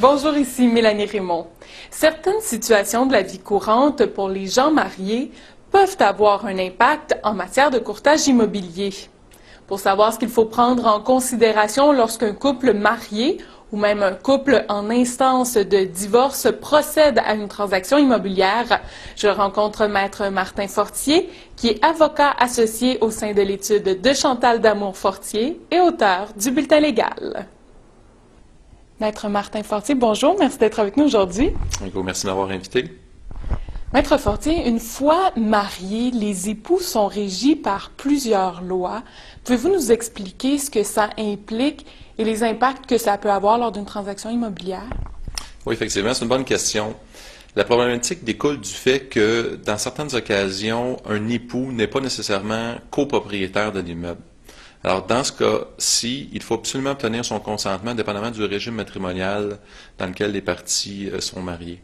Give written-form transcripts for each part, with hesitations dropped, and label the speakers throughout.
Speaker 1: Bonjour, ici Mélanie Raymond. Certaines situations de la vie courante pour les gens mariés peuvent avoir un impact en matière de courtage immobilier. Pour savoir ce qu'il faut prendre en considération lorsqu'un couple marié ou même un couple en instance de divorce procède à une transaction immobilière, je rencontre Maître Martin Fortier, qui est avocat associé au sein de l'étude de Chantal Damour-Fortier et auteur du Bulletin légal. Maître Martin Fortier, bonjour, merci d'être avec nous aujourd'hui.
Speaker 2: Merci de m'avoir invité.
Speaker 1: Maître Fortier, une fois mariés, les époux sont régis par plusieurs lois. Pouvez-vous nous expliquer ce que ça implique et les impacts que ça peut avoir lors d'une transaction immobilière?
Speaker 2: Oui, effectivement, c'est une bonne question. La problématique découle du fait que, dans certaines occasions, un époux n'est pas nécessairement copropriétaire de l'immeuble. Alors, dans ce cas-ci, il faut absolument obtenir son consentement, dépendamment du régime matrimonial dans lequel les parties sont mariées.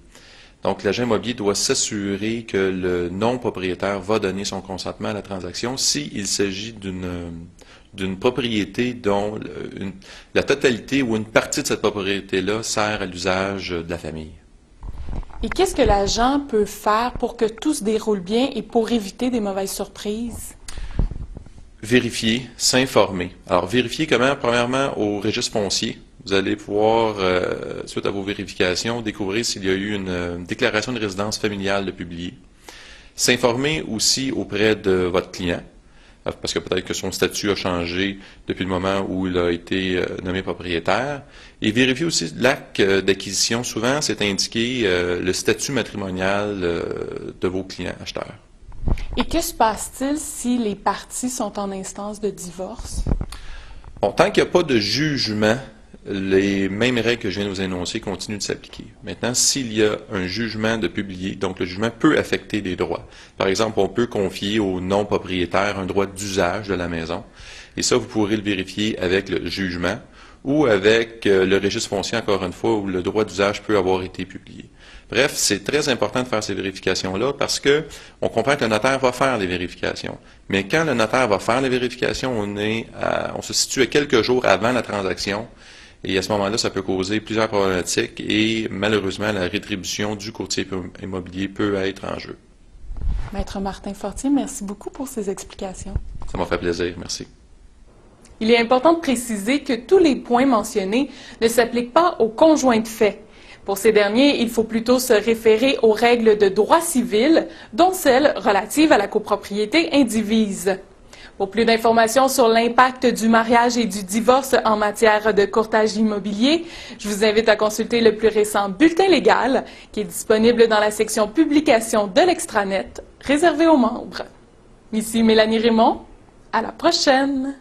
Speaker 2: Donc, l'agent immobilier doit s'assurer que le non-propriétaire va donner son consentement à la transaction s'il s'agit d'une propriété dont la totalité ou une partie de cette propriété-là sert à l'usage de la famille.
Speaker 1: Et qu'est-ce que l'agent peut faire pour que tout se déroule bien et pour éviter des mauvaises surprises?
Speaker 2: Vérifier, s'informer. Alors, vérifier comment? Premièrement, au registre foncier. Vous allez pouvoir, suite à vos vérifications, découvrir s'il y a eu une déclaration de résidence familiale de publier. S'informer aussi auprès de votre client, parce que peut-être que son statut a changé depuis le moment où il a été nommé propriétaire. Et vérifier aussi l'acte d'acquisition. Souvent, c'est indiqué le statut matrimonial de vos clients acheteurs.
Speaker 1: Et que se passe-t-il si les parties sont en instance de divorce?
Speaker 2: Bon, tant qu'il n'y a pas de jugement, les mêmes règles que je viens de vous énoncer continuent de s'appliquer. Maintenant, s'il y a un jugement de publier, donc le jugement peut affecter des droits. Par exemple, on peut confier au non-propriétaire un droit d'usage de la maison. Et ça, vous pourrez le vérifier avec le jugement ou avec le registre foncier, encore une fois, où le droit d'usage peut avoir été publié. Bref, c'est très important de faire ces vérifications-là parce que on comprend que le notaire va faire les vérifications. Mais quand le notaire va faire les vérifications, on se situe à quelques jours avant la transaction. Et à ce moment-là, ça peut causer plusieurs problématiques et malheureusement, la rétribution du courtier immobilier peut être en jeu.
Speaker 1: Maître Martin Fortier, merci beaucoup pour ces explications.
Speaker 2: Ça m'a fait plaisir. Merci.
Speaker 1: Il est important de préciser que tous les points mentionnés ne s'appliquent pas aux conjoints de fait. Pour ces derniers, il faut plutôt se référer aux règles de droit civil, dont celles relatives à la copropriété indivise. Pour plus d'informations sur l'impact du mariage et du divorce en matière de courtage immobilier, je vous invite à consulter le plus récent Bulletin légal qui est disponible dans la section Publications de l'extranet réservée aux membres. Ici Mélanie Raymond, à la prochaine!